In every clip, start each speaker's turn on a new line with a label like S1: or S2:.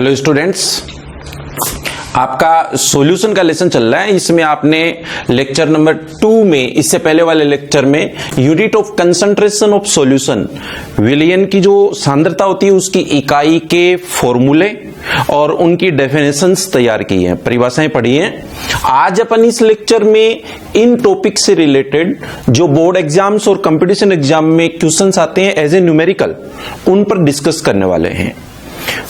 S1: Hello students, आपका solution का lesson चल रहा है। इसमें आपने लेक्चर नंबर 2 में, इससे पहले वाले लेक्चर में unit of concentration of solution, विलयन की जो सांद्रता होती है उसकी इकाई के फॉर्मूले और उनकी डेफिनेशंस तैयार की हैं, परिभाषाएं पढ़ी हैं। आज अपन इस लेक्चर में इन टॉपिक से रिलेटेड जो बोर्ड एग्जाम्स और कंपटीशन एग्जाम में क्वेश्चंस आते हैं एज ए न्यूमेरिकल, उन पर डिस्कस करने वाले हैं।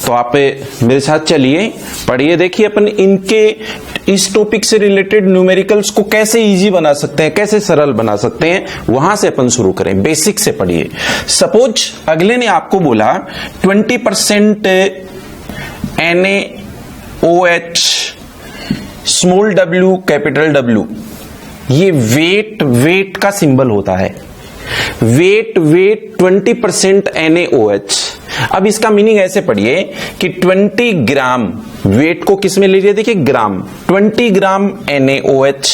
S1: तो आप मेरे साथ चलिए, पढ़िए, देखिए अपन इनके इस टॉपिक से रिलेटेड न्यूमेरिकल्स को कैसे इजी बना सकते हैं, कैसे सरल बना सकते हैं, वहां से अपन शुरू करें। बेसिक से पढ़िए। सपोज अगले ने आपको बोला 20% NaOH small w capital W, ये वेट का सिंबल होता है। Weight 20% NaOH। अब इसका मीनिंग ऐसे पढ़िए कि 20 ग्राम, वेट को किस में लीजिए, देखिए ग्राम, 20 ग्राम NaOH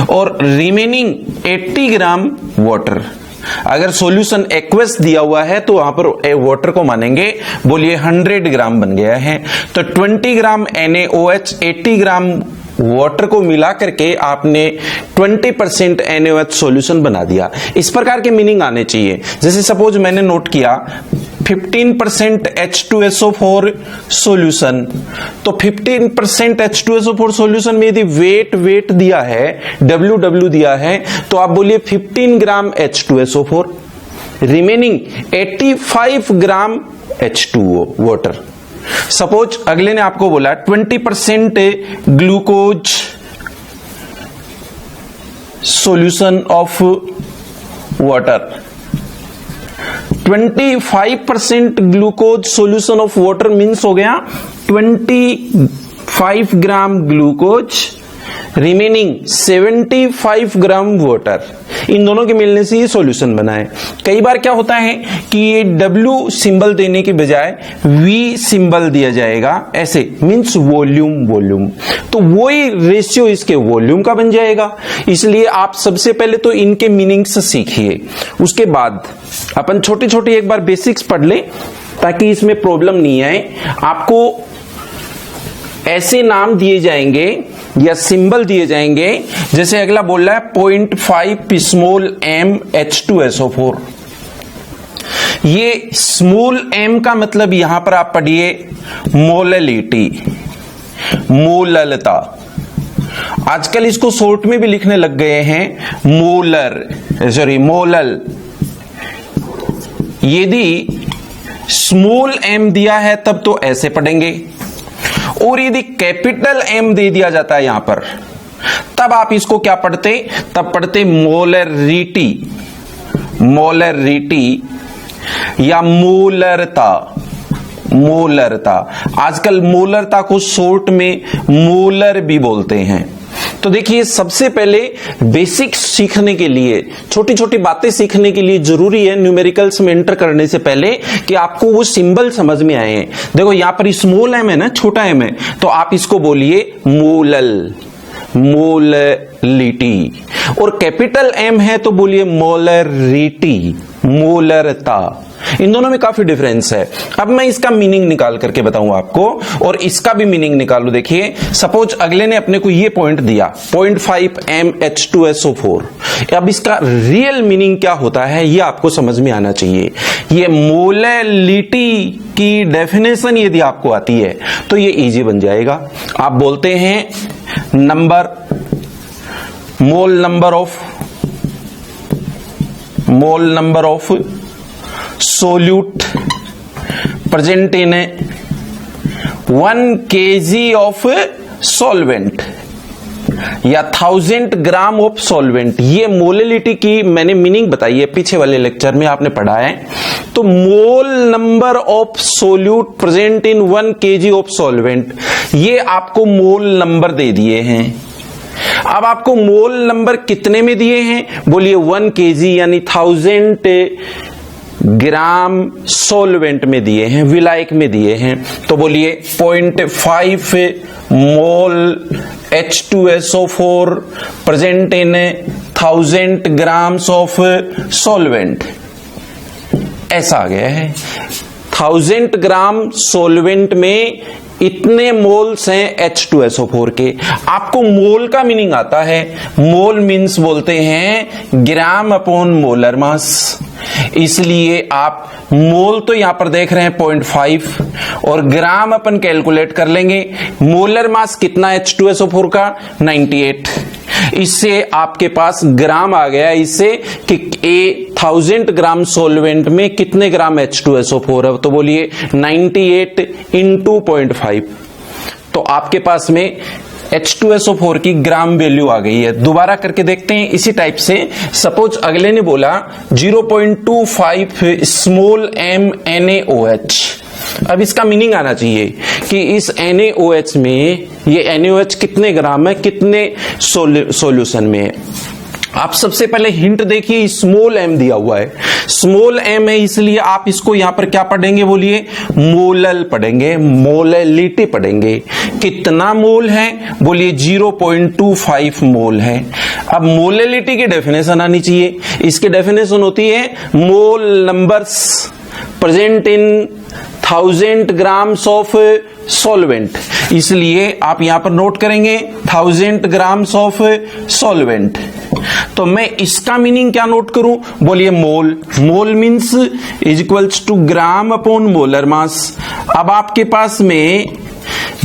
S1: और रिमेनिंग 80 ग्राम वाटर। अगर सॉल्यूशन एक्वस दिया हुआ है तो वहां पर वाटर को मानेंगे, बोलिए 100 ग्राम बन गया है। तो 20 ग्राम NaOH 80 ग्राम वाटर को मिला करके आपने 20% NaOH सॉल्यूशन बना दिया। इस प्रकार के मीनिंग आने चाहिए। जैसे सपोज मैंने नोट किया 15% H2SO4 सॉल्यूशन, तो 15% H2SO4 सॉल्यूशन में यदि वेट दिया है, W दिया है, तो आप बोलिए 15 gram H2SO4, remaining 85 gram H2O water. Suppose अगले ने आपको बोला 20% glucose solution of water, 25% glucose solution of water means हो गया 25 gram glucose, remaining 75 gram water. इन दोनों के मिलने से ये सॉल्यूशन बना है। कई बार क्या होता है कि ये W सिंबल देने के बजाय V सिंबल दिया जाएगा, ऐसे मीन्स वॉल्यूम, तो वही रेशियो इसके वॉल्यूम का बन जाएगा। इसलिए आप सबसे पहले तो इनके मीनिंग्स सीखिए, उसके बाद अपन छोटी छोटी एक बार बेसिक्स पढ़ लें ताकि इसमें प्रॉब्लम नहीं आए। आपको ऐसे नाम दिए जाएंगे या सिंबल दिए जाएंगे, जैसे अगला बोल रहा है 0.5 स्मॉल m H2SO4। ये स्मॉल m का मतलब यहां पर आप पढ़िए मोललिटी, मोललता। आजकल इसको शॉर्ट में भी लिखने लग गए हैं, मोलल। यदि स्मॉल m दिया है तब तो ऐसे पढ़ेंगे, और यदि कैपिटल M दे दिया जाता है यहां पर, तब आप इसको क्या पढ़ते, तब पढ़ते मोलरिटी या मोलरता। आजकल मोलरता को शॉर्ट में मोलर भी बोलते हैं। तो देखिए, सबसे पहले बेसिक सीखने के लिए, छोटी छोटी बातें सीखने के लिए जरूरी है न्यूमेरिकल्स में एंटर करने से पहले कि आपको वो सिंबल समझ में आए हैं। देखो यहां पर स्मॉल m है ना, छोटा m है, तो आप इसको बोलिए मोललिटी, और कैपिटल M है तो बोलिए मोलरिटी, मोलरता। इन दोनों में काफी डिफरेंस है। अब मैं इसका मीनिंग निकाल करके बताऊं आपको, और इसका भी मीनिंग निकालो। देखिए सपोज अगले ने अपने को ये पॉइंट दिया 0.5 m H2SO4। अब इसका रियल मीनिंग क्या होता है ये आपको समझ में आना चाहिए। ये मोललिटी की डेफिनेशन यदि आपको आती है तो ये इजी बन जाएगा। आप बोलते हैं mole number of solute present in 1 kg of solvent या 1000 ग्राम ऑफ सॉल्वेंट। ये मोललिटी की मैंने मीनिंग बताई है, पीछे वाले लेक्चर में आपने पढ़ा है। तो mole number of solute present in 1 kg of solvent, ये आपको मोल नंबर दे दिए हैं। अब आपको मोल नंबर कितने में दिए हैं, बोलिए 1 kg यानी 1000 ग्राम सॉल्वेंट में दिए हैं, विलायक में दिए हैं। तो बोलिए 0.5 मोल H2SO4 present in 1000 grams of solvent. ऐसा आ गया है। 1000 ग्राम सोलवेंट में इतने मोल्स हैं H2SO4 के। आपको मोल का मीनिंग आता है, मोल मीन्स बोलते हैं ग्राम अपॉन मोलर मास, इसलिए आप मोल तो यहां पर देख रहे हैं 0.5 और ग्राम अपन कैलकुलेट कर लेंगे। मोलर मास कितना H2SO4 का 98, इससे आपके पास ग्राम आ गया इससे कि 1000 ग्राम सोलवेंट में कितने ग्राम H2SO4 है, तो बोलिए 98 इंटू 0.5, तो आपके पास में H2SO4 की ग्राम वैल्यू आ गई है। दोबारा करके देखते हैं इसी टाइप से। सपोज अगले ने बोला 0.25 स्मॉल m NaOH। अब इसका मीनिंग आना चाहिए कि इस NaOH में, ये NaOH कितने ग्राम है, कितने सॉल्यूशन में है। आप सबसे पहले हिंट देखिए, स्मॉल m दिया हुआ है, स्मॉल m है, इसलिए आप इसको यहां पर क्या पढ़ेंगे, बोलिए मोलल पढ़ेंगे, मोलैलिटी पढ़ेंगे। कितना मोल है, बोलिए 0.25 मोल है। अब मोलैलिटी की डेफिनेशन आनी चाहिए। इसकी डेफिनेशन होती है mole numbers present in 1000 grams of solvent, इसलिए आप यहां पर नोट करेंगे 1000 ग्राम्स ऑफ सॉल्वेंट। तो मैं इसका मीनिंग क्या नोट करूं, बोलिए mole. Mole means is equals to gram upon molar mass. अब आपके पास में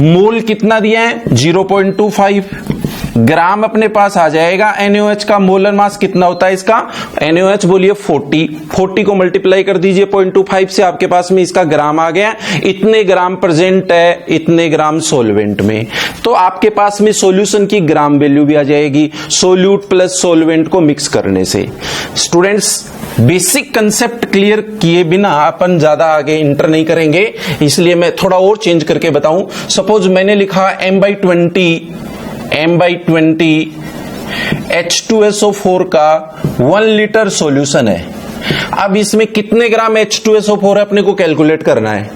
S1: मोल कितना दिया है 0.25, ग्राम अपने पास आ जाएगा। NaOH का मोलर मास कितना होता है इसका, NaOH बोलिए 40 को मल्टीप्लाई कर दीजिए 0.25 से, आपके पास में इसका ग्राम आ गया। इतने ग्राम प्रेजेंट है इतने ग्राम सोलवेंट में, तो आपके पास में सॉल्यूशन की ग्राम वैल्यू भी आ जाएगी सोल्यूट प्लस सोलवेंट को मिक्स करने से। स्टूडेंट्स, बेसिक कंसेप्ट क्लियर किए बिना अपन ज्यादा आगे इंटर नहीं करेंगे, इसलिए मैं थोड़ा और चेंज करके बताऊं। सपोज मैंने लिखा m/20 H2SO4 का 1 लीटर सॉल्यूशन है। अब इसमें कितने ग्राम H2SO4 है अपने को कैलकुलेट करना है।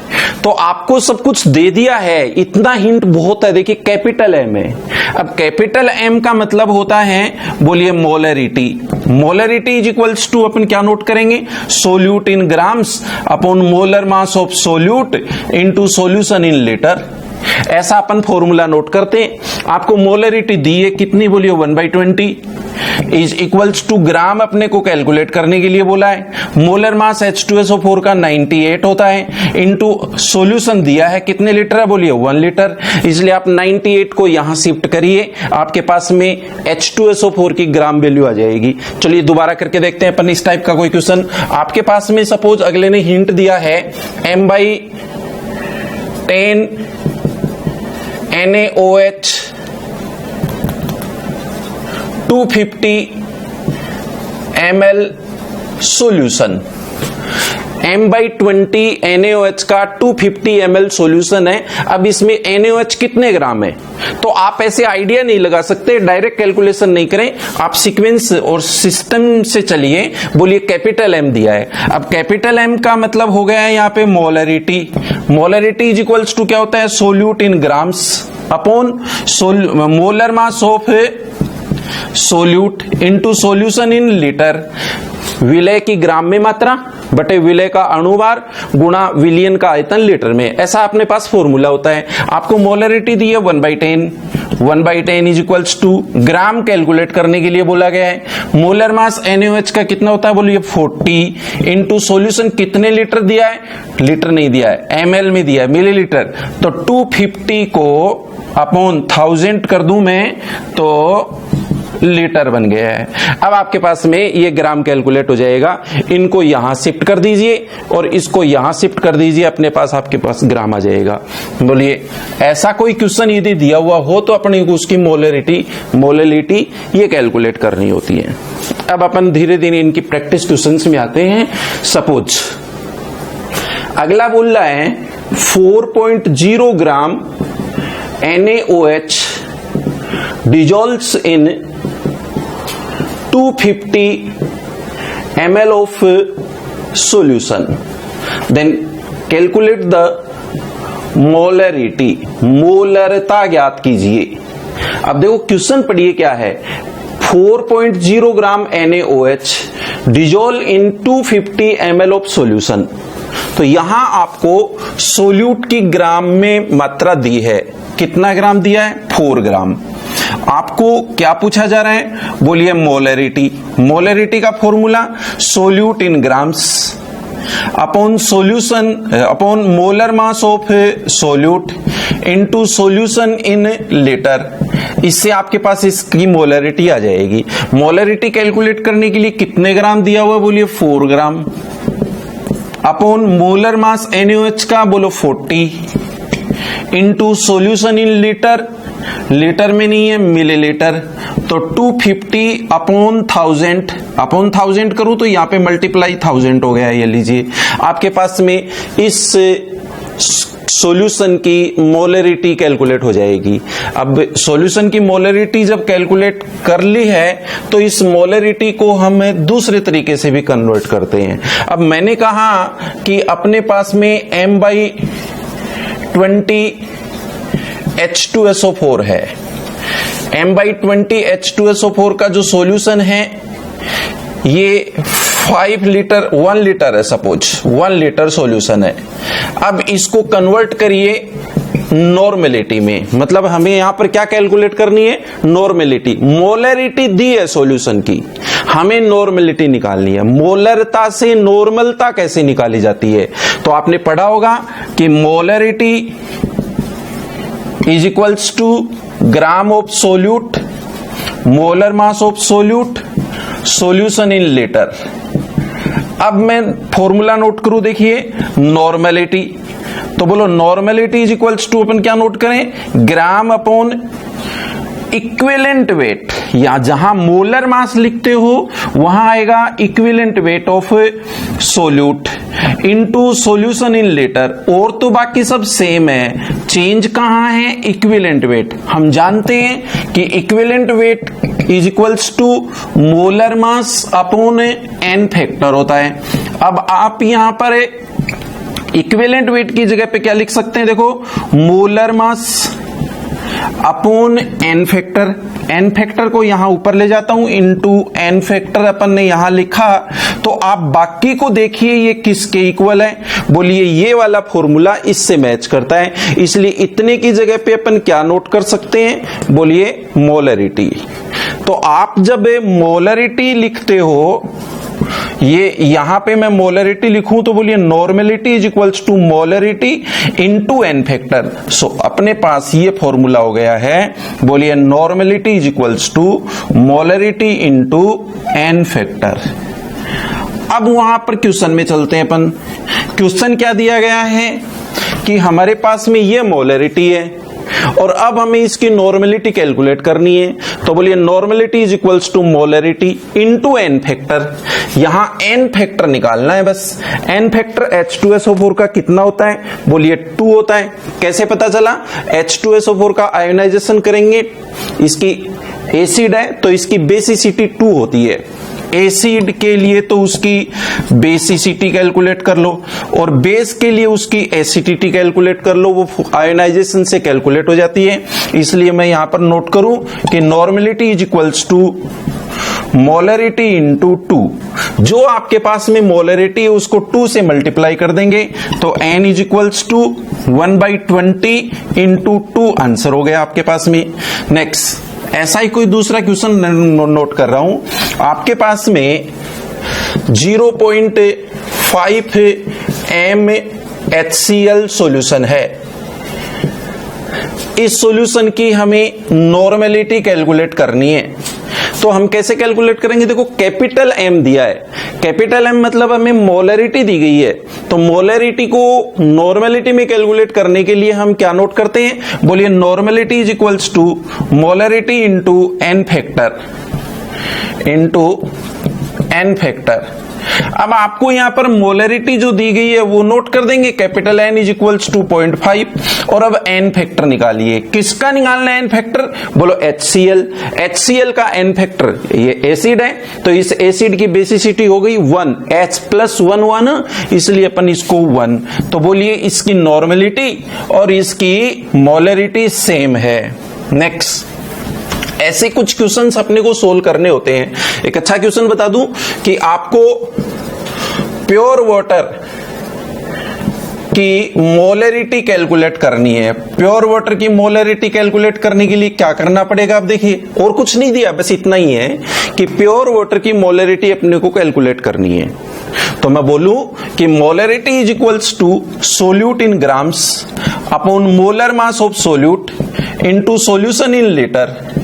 S1: तो आपको सब कुछ दे दिया है, इतना हिंट बहुत है। देखिए कैपिटल M है। अब कैपिटल M का मतलब होता है, बोलिए molarity. Molarity is equals to अपन क्या नोट करेंगे, solute in grams upon molar mass of solute into solution in litre. ऐसा अपन फॉर्मूला नोट करते हैं। आपको मोलरिटी दी है कितनी, बोलिए 1/20 इज इक्वल्स टू ग्राम अपने को कैलकुलेट करने के लिए बोला है। मोलर मास H2SO4 का 98 होता है, इनटू सॉल्यूशन दिया है कितने लीटर है, बोलिए 1 लीटर। इसलिए आप 98 को यहां शिफ्ट करिए, आपके पास में H2SO4 की ग्राम वैल्यू आ जाएगी। चलिए दोबारा करके देखते हैं अपन इस टाइप का कोई क्वेश्चन। आपके पास में सपोज अगले ने हिंट दिया है m/10 NaOH 250 ml solution. m/20 NaOH का 250 ml सॉल्यूशन है। अब इसमें NaOH कितने ग्राम है, तो आप ऐसे आइडिया नहीं लगा सकते, डायरेक्ट कैलकुलेशन नहीं करें, आप सीक्वेंस और सिस्टम से चलिए। बोलिए कैपिटल M दिया है। अब कैपिटल M का मतलब हो गया है यहाँ पे molarity. Molarity is equals to क्या होता है, solute in grams upon molar mass of solute into solution in litre. विलय की ग्राम में मात्रा बटे विलय का अणुभार गुणा विलियन का आयतन लीटर में, ऐसा अपने पास फॉर्मूला होता है। आपको मोलरिटी दी है 1/10, 1/10 is equals to gram calculate करने के लिए बोला गया है। मोलर मास NaOH का कितना होता है, बोलिए 40 इनटू सॉल्यूशन कितने लीटर दिया है, लीटर नहीं दिया है, ml में दिया है, मिलीलीटर। तो 250 को अपॉन 1000 कर दूं मैं तो लीटर बन गया है। अब आपके पास में ये ग्राम कैलकुलेट हो जाएगा। इनको यहां शिफ्ट कर दीजिए और इसको यहां शिफ्ट कर दीजिए, अपने पास आपके पास ग्राम आ जाएगा। बोलिए ऐसा कोई क्वेश्चन यदि दिया हुआ हो तो अपने को उसकी मोलैलिटी ये कैलकुलेट करनी होती है। अब अपन धीरे धीरे इनकी प्रैक्टिस क्वेश्चंस में आते हैं। सपोज अगला बोल रहा है 4.0 ग्राम NaOH dissolves in 250 ml of solution. Then calculate the molarity, मोलरता ज्ञात कीजिए। अब देखो क्वेश्चन पढ़िए क्या है, 4.0 ग्राम NaOH dissolve in 250 ml of solution। तो यहां आपको सोल्यूट की ग्राम में मात्रा दी है। कितना ग्राम दिया है? 4 ग्राम। आपको क्या पूछा जा रहा है? बोलिए मोलरिटी। मोलरिटी का formula solute in grams upon solution upon molar mass of solute into solution in litre. इससे आपके पास इसकी मोलरिटी आ जाएगी। मोलरिटी कैलकुलेट करने के लिए कितने ग्राम दिया हुआ? बोलिए 4 ग्राम अपॉन मोलर मास NaOH का बोलो 40 into solution in litre. Litre में नहीं है, मिलीलीटर, तो 250 अपॉन 1000 करूं तो यहां पे मल्टीप्लाई 1000 हो गया। ये लीजिए आपके पास में इस सॉल्यूशन की मोलरिटी कैलकुलेट हो जाएगी। अब सॉल्यूशन की मोलरिटी जब कैलकुलेट कर ली है तो इस मोलरिटी को हम दूसरे तरीके से भी कन्वर्ट करते हैं। अब मैंने कहा कि अपने पास में M/20 H2SO4 है। M/20 H2SO4 का जो सॉल्यूशन है ये 1 लीटर है, सपोज 1 लीटर सॉल्यूशन है। अब इसको कन्वर्ट करिए नॉर्मेलिटी में, मतलब हमें यहां पर क्या कैलकुलेट करनी है? नॉर्मेलिटी। मोलरिटी दी है सॉल्यूशन की, हमें नॉर्मेलिटी निकालनी है। मोलरता से नॉर्मलता कैसे निकाली जाती है? तो आपने पढ़ा होगा कि molarity is equals to gram of solute molar mass of solute solution in litre. अब मैं फॉर्मूला नोट करूं, देखिए नॉर्मेलिटी, तो बोलो नॉर्मेलिटी इज इक्वल्स टू अपन क्या नोट करें? ग्राम अपॉन इक्विवेलेंट वेट, या जहां मोलर मास लिखते हो वहां आएगा equivalent weight of solute into solution in litre. और तो बाकी सब सेम है, चेंज कहां है? Equivalent weight. हम जानते हैं कि equivalent weight is equals to molar mass upon n factor होता है। अब आप यहां पर इक्विवेलेंट वेट की जगह पे क्या लिख सकते हैं? देखो molar mass upon n factor. n factor को यहां ऊपर ले जाता हूं इनटू n फैक्टर अपन ने यहां लिखा। तो आप बाकी को देखिए ये किसके इक्वल है? बोलिए ये वाला फॉर्मूला इससे मैच करता है, इसलिए इतने की जगह पे अपन क्या नोट कर सकते हैं? बोलिए मोलरिटी। तो आप जब मोलरिटी लिखते हो, ये यहां पे मैं मोलरिटी लिखूं तो बोलिए normality is equals to molarity into n factor. So अपने पास ये फॉर्मूला हो गया है, बोलिए normality is equals to molarity into n factor. अब वहां पर क्वेश्चन में चलते हैं अपन। क्वेश्चन क्या दिया गया है कि हमारे पास में ये मोलरिटी है और अब हमें इसकी नॉर्मेलिटी कैलकुलेट करनी है। तो बोलिए normality is equals to molarity into n factor. यहां n फैक्टर निकालना है बस। n फैक्टर H2SO4 का कितना होता है? बोलिए 2 होता है। कैसे पता चला? H2SO4 का आयोनाइजेशन करेंगे, इसकी एसिड है तो इसकी बेसिसिटी 2 होती है। एसिड के लिए तो उसकी बेसिसिटी कैलकुलेट कर लो और बेस के लिए उसकी एसिडिटी कैलकुलेट कर लो, वो आयोनाइजेशन से कैलकुलेट हो जाती है। इसलिए मैं यहां पर नोट करूं कि normality is equals to molarity into 2। जो आपके पास में मोलरिटी है उसको 2 से मल्टीप्लाई कर देंगे तो n is equals to 1/20 into 2 answer हो गया आपके पास में। नेक्स्ट, ऐसा ही कोई दूसरा क्वेश्चन नोट कर रहा हूं। आपके पास में 0.5 mHCl सॉल्यूशन है। इस सॉल्यूशन की हमें नॉर्मेलिटी कैलकुलेट करनी है। तो हम कैसे कैलकुलेट करेंगे? देखो कैपिटल M दिया है, कैपिटल M मतलब हमें मोलरिटी दी गई है। तो मोलरिटी को नॉर्मेलिटी में कैलकुलेट करने के लिए हम क्या नोट करते हैं? बोलिए normality is equals to molarity into n factor. अब आपको यहां पर मोलरिटी जो दी गई है वो नोट कर देंगे, capital N is equals to 0.5 और अब n फैक्टर निकालिए। किसका निकालना है n फैक्टर? बोलो HCl। HCl का n फैक्टर, ये एसिड है तो इस एसिड की बेसिसिटी हो गई 1, H+1 1, इसलिए अपन इसको 1। तो बोलिए इसकी नॉर्मेलिटी और इसकी मोलरिटी सेम है। नेक्स्ट, ऐसे कुछ क्वेश्चंस अपने को सोल्व करने होते हैं। एक अच्छा क्वेश्चन बता दूं कि आपको प्योर वाटर कि मोलरिटी कैलकुलेट करनी है। प्योर वाटर की मोलरिटी कैलकुलेट करने के लिए क्या करना पड़ेगा, आप देखिए, और कुछ नहीं दिया, बस इतना ही है कि प्योर वाटर की मोलरिटी अपने को कैलकुलेट करनी है। तो मैं बोलूं कि molarity is equals to solute in grams upon molar mass of solute into solution in litre.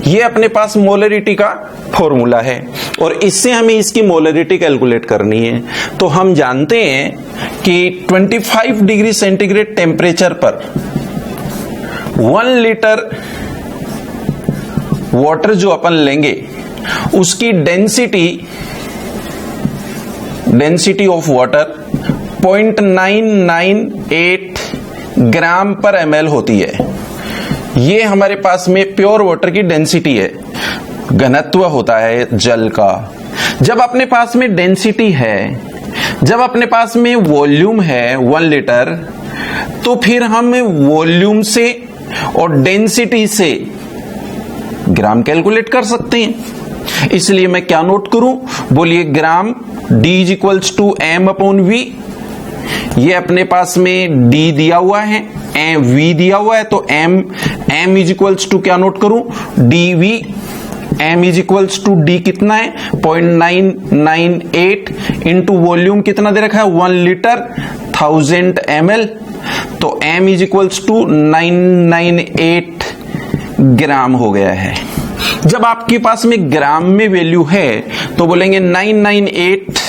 S1: ये अपने पास मोलरिटी का फॉर्मूला है और इससे हमें इसकी मोलरिटी कैलकुलेट करनी है। तो हम जानते हैं कि 25 डिग्री सेंटीग्रेड टेम्परेचर पर 1 लीटर वाटर जो अपन लेंगे उसकी डेंसिटी ऑफ वाटर 0.998 ग्राम पर ml होती है। ये हमारे पास में प्योर वाटर की डेंसिटी है, घनत्व होता है जल का। जब अपने पास में डेंसिटी है, जब अपने पास में वॉल्यूम है 1 लीटर, तो फिर हम वॉल्यूम से और डेंसिटी से ग्राम कैलकुलेट कर सकते हैं। इसलिए मैं क्या नोट करूं, बोलिए gram D is equals to M upon V। ये अपने पास में D दिया हुआ है, V दिया हुआ है, तो M इज इक्वल्स टू क्या नोट करूं, DV। M is equals to D कितना है 0.998 इंटू वॉल्यूम कितना दे रखा है 1 लीटर 1000 ml, तो M इज इक्वल्स टू 998 ग्राम हो गया है। जब आपके पास में ग्राम में वैल्यू है तो बोलेंगे 998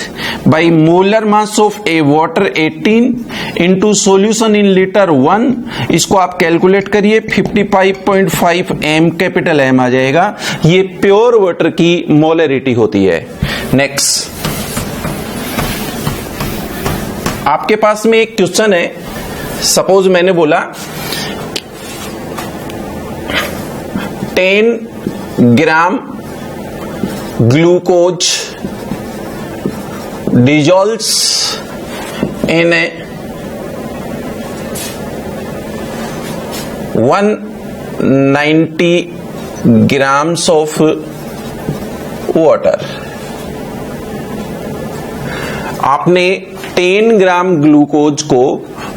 S1: by molar mass of A water 18 into solution in litre 1। इसको आप कैलकुलेट करिए 55.5 M, कैपिटल M आ जाएगा। ये प्योर वाटर की मोलरिटी होती है। नेक्स्ट, आपके पास में एक क्वेश्चन है। सपोज मैंने बोला 10 gram glucose dissolves in 190 grams of water। आपने 10 ग्राम ग्लूकोज को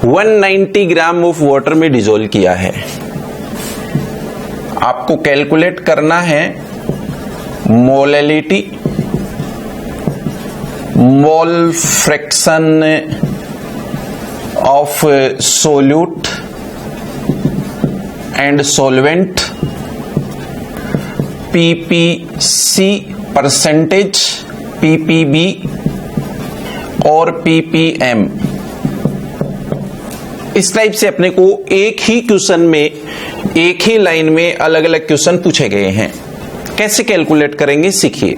S1: 190 ग्राम ऑफ वाटर में डिसॉल्व किया है। आपको कैलकुलेट करना है molality, mole fraction of solute and solvent, PPC percentage, PPB और पीपीएम। इस टाइप से अपने को एक ही क्वेश्चन में, एक ही लाइन में अलग अलग क्वेश्चन पूछे गए हैं। कैसे कैलकुलेट करेंगे सीखिए।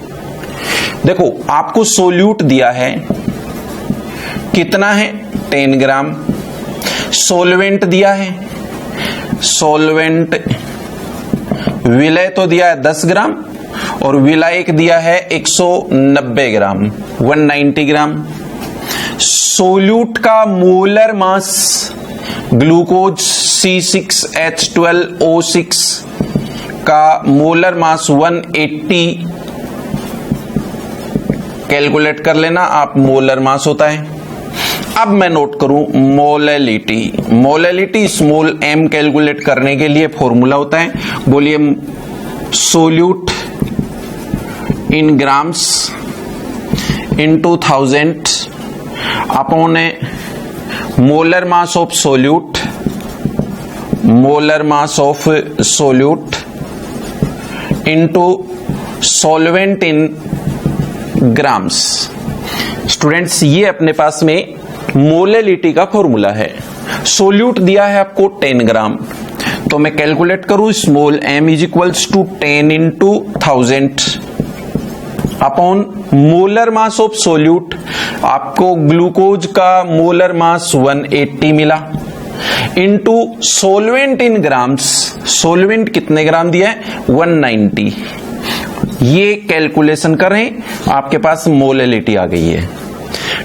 S1: देखो, आपको सोल्यूट दिया है, कितना है 10 ग्राम। सॉल्वेंट दिया है, सॉल्वेंट विलय तो दिया है 10 ग्राम और विलायक दिया है 190 ग्राम, 190 ग्राम। सोल्यूट का मोलर मास ग्लूकोज C6H12O6 का मोलर मास 180 कैलकुलेट कर लेना आप, मोलर मास होता है। अब मैं नोट करूं molality. Molality small m calculate करने के लिए फॉर्मूला होता है, बोलिए solute in grams into 1000 upon molar mass of solute, molar mass of solute into solvent in grams. Students, ये अपने पास में मोलैलिटी का फॉर्मूला है। सोल्यूट दिया है आपको 10 ग्राम, तो मैं कैलकुलेट करूं small m is equals to 10 into 1000 upon molar mass of solute. आपको ग्लूकोज का मोलर मास 180 मिला into solvent in grams. Solvent कितने ग्राम दिया है 190। ये कैलकुलेशन करें, आपके पास मोलैलिटी आ गई है।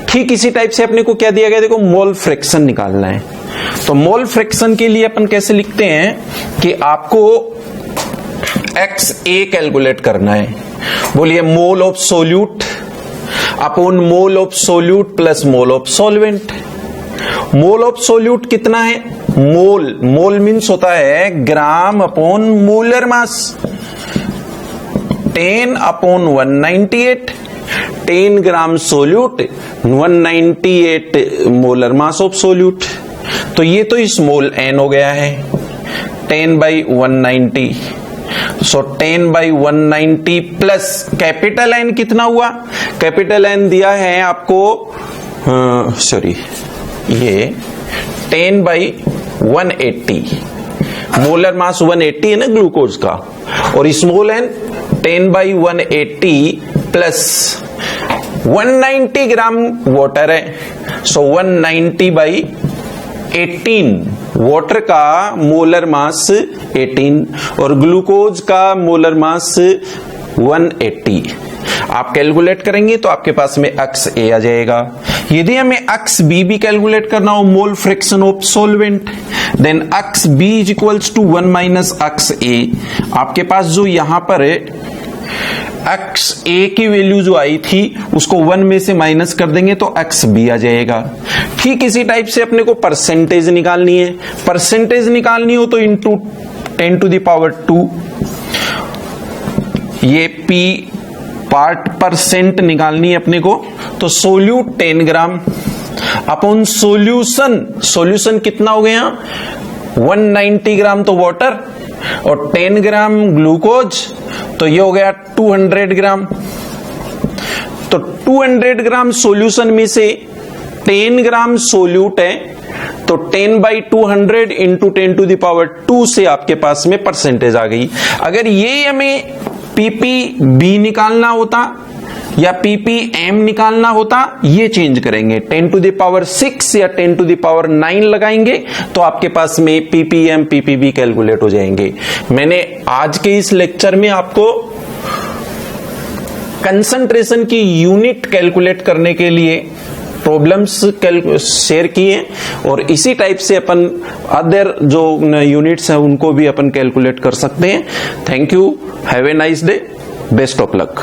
S1: ठीक इसी टाइप से अपने को क्या दिया गया, देखो मोल फ्रैक्शन निकालना है। तो मोल फ्रैक्शन के लिए अपन कैसे लिखते हैं कि आपको XA कैलकुलेट करना है। बोलिए mole of solute upon mole of solute plus mole of solvent. Mole of solute कितना है? मोल मीन्स होता है ग्राम upon molar mass. 10/198, 10 gram solute, 198 molar mass of solute. तो ये तो स्मॉल n हो गया है, 10/190। सो 10/190 प्लस कैपिटल N कितना हुआ? कैपिटल N दिया है आपको, ये 10/180। मोलर मास 180 है ना ग्लूकोज का, और small n 10/180 plus 190 gram water है। सो 190/18, वाटर का मोलर मास 18 और ग्लूकोज का मोलर मास 180। आप कैलकुलेट करेंगे तो आपके पास में अक्स ए आ जाएगा। यदि हमें अक्स बी भी कैलकुलेट करना हो, mole fraction of solvent, then X B is equals to 1 minus X A. आपके पास जो यहां पर अक्स ए की वैल्यू जो आई थी उसको 1 में से माइनस कर देंगे तो अक्स बी आ जाएगा। ठीक इसी टाइप से अपने को परसेंटेज निकालनी है। परसेंटेज निकालनी हो तो इंटू 10⁻², ये पी पार्ट परसेंट निकालनी है अपने को। तो सोल्यूट 10 ग्राम अपॉन सोल्यूशन कितना हो गया? 190 ग्राम तो वाटर और 10 ग्राम ग्लूकोज, तो ये हो गया 200 ग्राम। तो 200 ग्राम सॉल्यूशन में से 10 ग्राम सोल्यूट है, तो 10/200 इंटू 10⁻² से आपके पास में परसेंटेज आ गई। अगर ये हमें पीपीबी निकालना होता या पीपीएम निकालना होता, ये चेंज करेंगे, 10⁻6 या 10⁻9 लगाएंगे तो आपके पास में पीपीएम पीपीबी कैलकुलेट हो जाएंगे। मैंने आज के इस लेक्चर में आपको कंसंट्रेशन की यूनिट कैलकुलेट करने के लिए प्रॉब्लम्स शेयर किए, और इसी टाइप से अपन अदर जो यूनिट्स हैं उनको भी अपन कैलकुलेट कर सकते हैं। Thank you, have a nice day, best of luck.